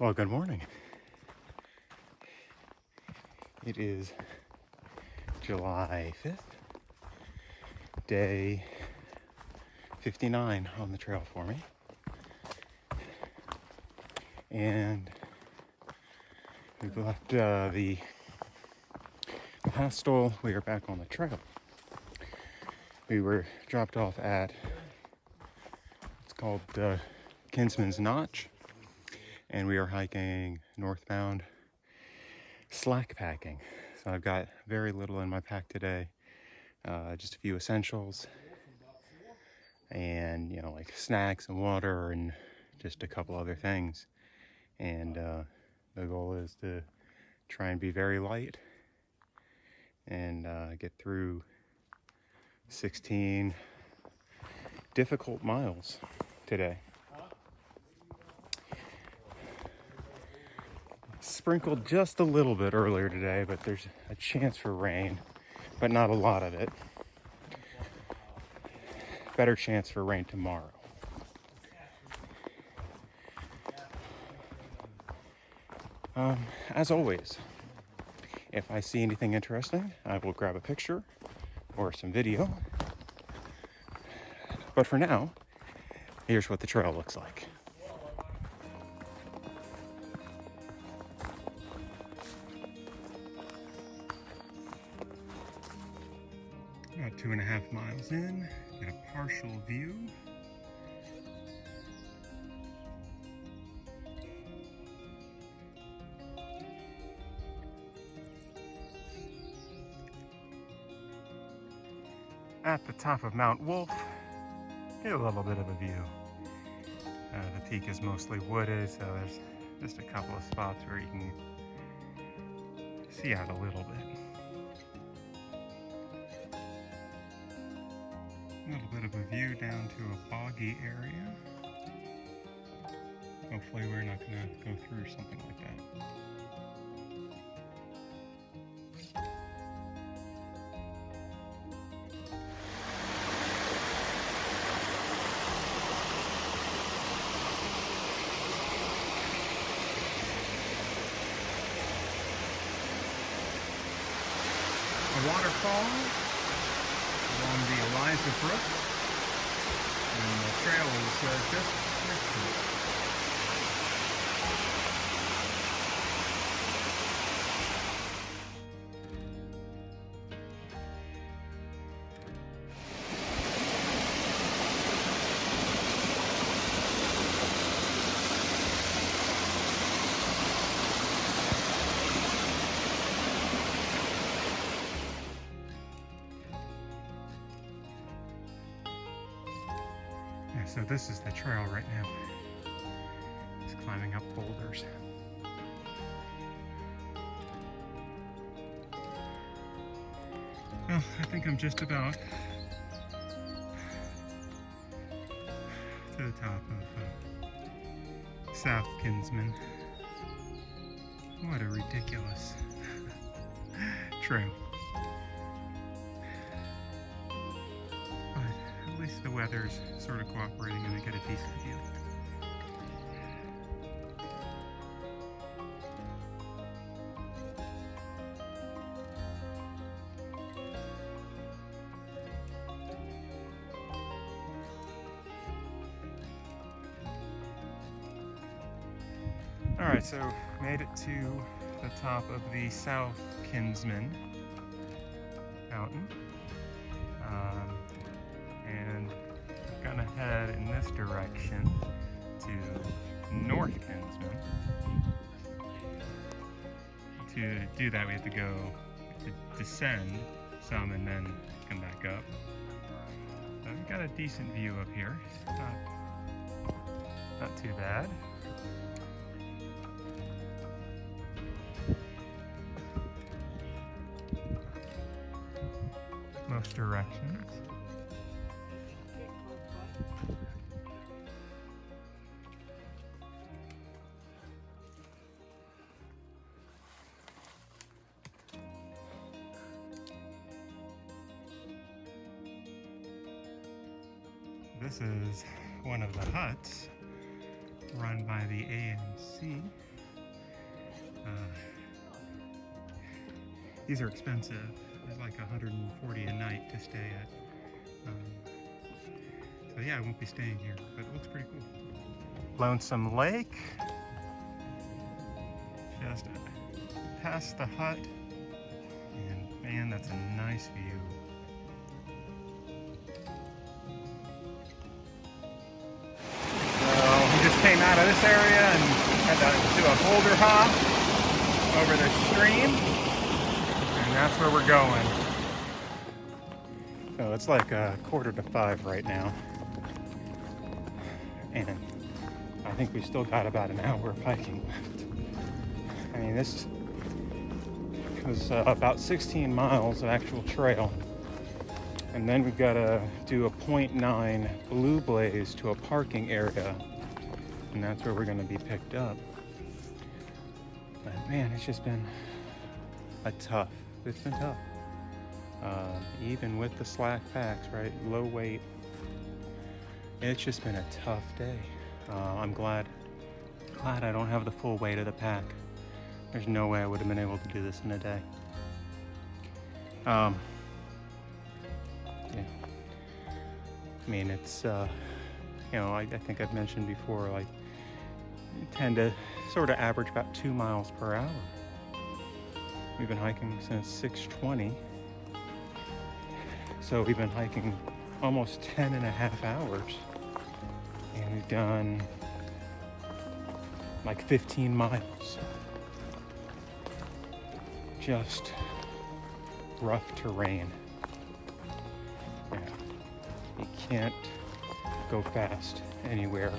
Well, good morning. It is July 5th, day 59 on the trail for me. And we've left the hostel. We are back on the trail. We were dropped off at, it's called Kinsman's Notch, and we are hiking northbound, slack packing. So I've got very little in my pack today, just a few essentials and, like snacks and water and just a couple other things. And the goal is to try and be very light and get through 16 difficult miles today. Sprinkled just a little bit earlier today, but there's a chance for rain, but not a lot of it. Better chance for rain tomorrow. As always, if I see anything interesting, I will grab a picture or some video. But for now, here's what the trail looks like. About 2.5 miles in, get a partial view. At the top of Mount Wolf, get a little bit of a view. The peak is mostly wooded, so there's just a couple of spots where you can see out a little bit. A little bit of a view down to a boggy area. Hopefully we're not going to go through something like that. A waterfall along the Brook, and the trail is just next to it. So this is the trail right now. It's climbing up boulders. Well, I think I'm just about to the top of South Kinsman. What a ridiculous trail. At least the weather's sort of cooperating and I get a decent view. Alright, so made it to the top of the South Kinsman mountain. And I'm gonna head in this direction to North Kinsman. To do that, we have to descend some and then come back up. So we've got a decent view up here. Not too bad. Most directions. This is one of the huts run by the AMC. These are expensive. They're like $140 a night to stay at. So yeah, I won't be staying here, but it looks pretty cool. Lonesome Lake. Just past the hut. And man, that's a nice view. So we just came out of this area and had to do a boulder hop over the stream. And that's where we're going. So it's like 4:45 right now. And I think we still got about an hour of hiking left. I mean, this was about 16 miles of actual trail. And then we've got to do a 0.9 blue blaze to a parking area. And that's where we're going to be picked up. But man, it's just been it's been tough. Even with the slack packs, right? Low weight. It's just been a tough day. I'm glad I don't have the full weight of the pack. There's no way I would have been able to do this in a day. Yeah. I mean, it's, you know, I think I've mentioned before, like, I tend to sort of average about 2 miles per hour. We've been hiking since 6:20. So we've been hiking almost 10 and a half hours. And we've done like 15 miles. Just rough terrain. Yeah. You can't go fast anywhere.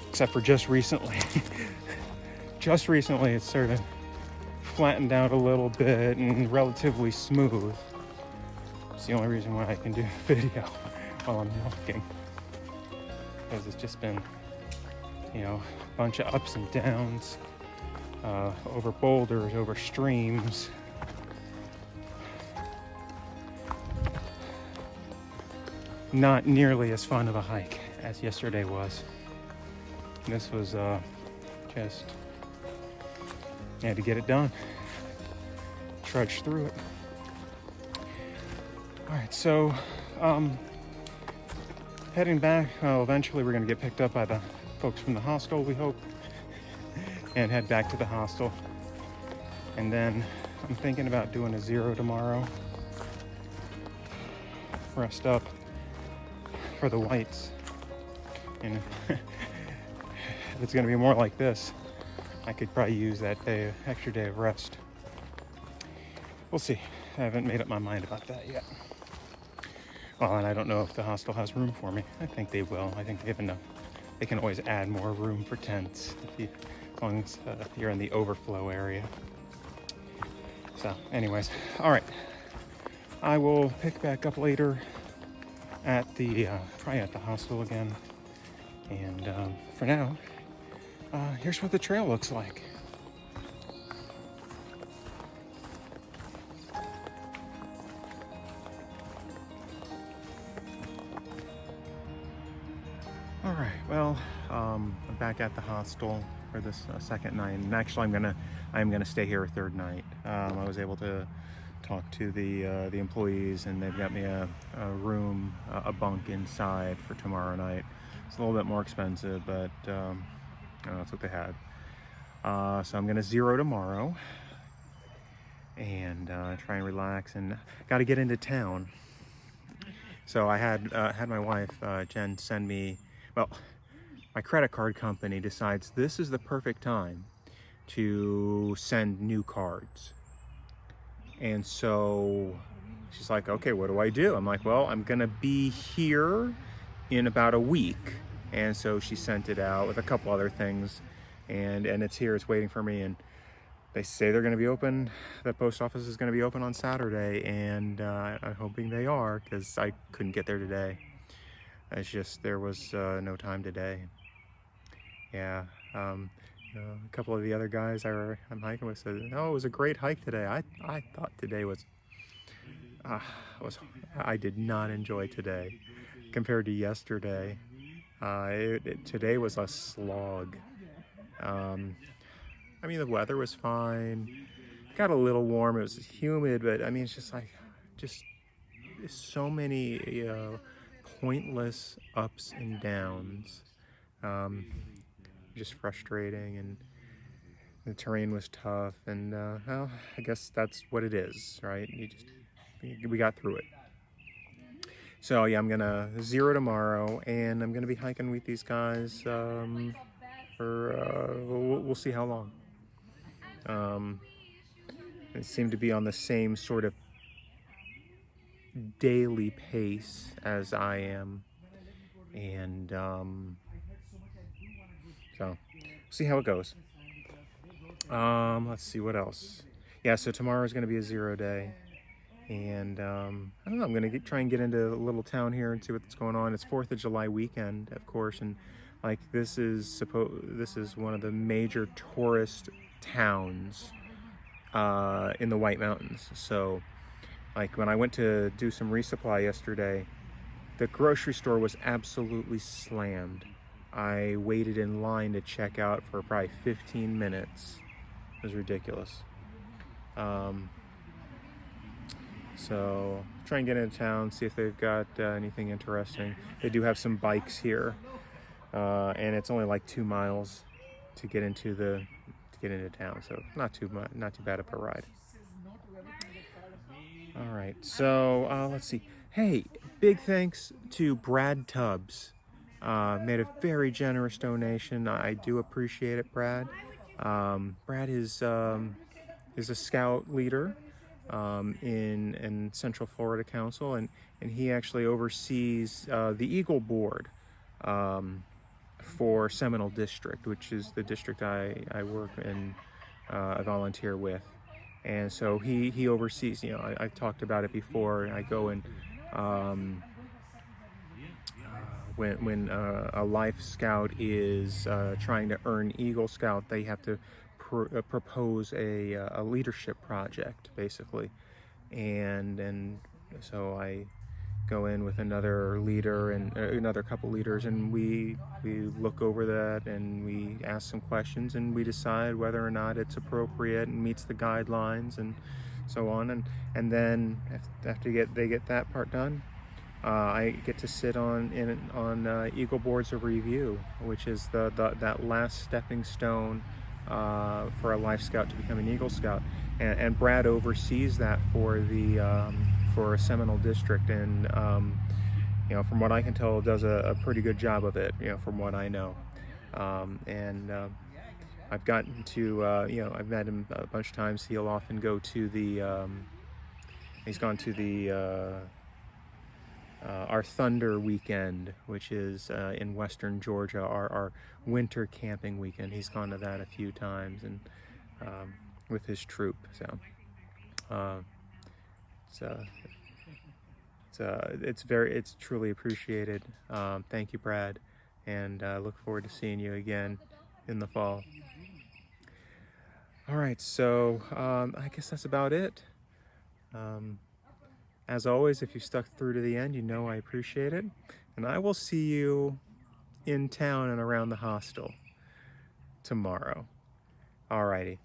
Except for just recently. Just recently it's sort of flattened out a little bit and relatively smooth. It's the only reason why I can do video while I'm walking. Because it's just been, you know, a bunch of ups and downs, over boulders, over streams. Not nearly as fun of a hike as yesterday was. This was just, you had to get it done. Trudge through it. All right, so heading back, well, eventually we're going to get picked up by the folks from the hostel, we hope, and head back to the hostel. And then I'm thinking about doing a 0 tomorrow. Rest up for the whites. And if it's going to be more like this, I could probably use that extra day of rest. We'll see. I haven't made up my mind about that yet. Well, and I don't know if the hostel has room for me. I think they will. I think they have enough. They can always add more room for tents as long as you're in the overflow area. So, anyways, all right. I will pick back up later at the probably at the hostel again. And for now, here's what the trail looks like. All right, well, I'm back at the hostel for this second night, and actually I'm gonna stay here a third night. I was able to talk to the employees, and they've got me a room, a bunk inside for tomorrow night. It's a little bit more expensive, but that's what they had. So I'm gonna 0 tomorrow, and try and relax, and got to get into town. So I had my wife Jen send me. Well, my credit card company decides this is the perfect time to send new cards. And so she's like, okay, what do I do? I'm like, well, I'm gonna be here in about a week. And so she sent it out with a couple other things, and it's here, it's waiting for me. And they say they're gonna be open, the post office is gonna be open on Saturday, and I'm hoping they are, because I couldn't get there today. It's just, there was no time today. Yeah, a couple of the other guys I'm hiking with said, "Oh, it was a great hike today." I thought today was I did not enjoy today compared to yesterday. Today was a slog. I mean, the weather was fine. Got a little warm. It was humid, but I mean, it's just like, just so many pointless ups and downs. Just frustrating, and the terrain was tough. And well, I guess that's what it is, right? We got through it. So yeah, I'm gonna zero tomorrow, and I'm gonna be hiking with these guys for we'll see how long. They seem to be on the same sort of daily pace as I am, and so see how it goes. Let's see what else. Yeah, so tomorrow is going to be a 0 day, and I don't know. I'm going to try and get into a little town here and see what's going on. It's 4th of July weekend, of course, and like this is one of the major tourist towns in the White Mountains. So, like when I went to do some resupply yesterday, the grocery store was absolutely slammed. I waited in line to check out for probably 15 minutes. It was ridiculous. So try and get into town, see if they've got anything interesting. They do have some bikes here, and it's only like 2 miles to get into town. So not too bad of a ride. All right, so let's see. Hey, big thanks to Brad Tubbs. Made a very generous donation. I do appreciate it, Brad. Brad is a scout leader in Central Florida Council, and he actually oversees the Eagle Board for Seminole District, which is the district I work in, I volunteer with. And so he oversees, I've talked about it before. I go and when a Life Scout is trying to earn Eagle Scout, they have to propose a leadership project, basically. And so I go in with another leader and another couple leaders, and we look over that, and we ask some questions, and we decide whether or not it's appropriate and meets the guidelines and so on. And then after they get that part done, I get to sit on Eagle Boards of Review, which is that last stepping stone for a Life Scout to become an Eagle Scout. And Brad oversees that for a Seminole District, and from what I can tell, does a pretty good job of it. From what I know, I've gotten to I've met him a bunch of times. He'll often go to he's gone to our Thunder weekend, which is in western Georgia, our winter camping weekend. He's gone to that a few times, and with his troop. So it's truly appreciated. Thank you, Brad, and look forward to seeing you again in the fall. All right, so I guess that's about it. As always, if you stuck through to the end, I appreciate it. And I will see you in town and around the hostel tomorrow. Alrighty.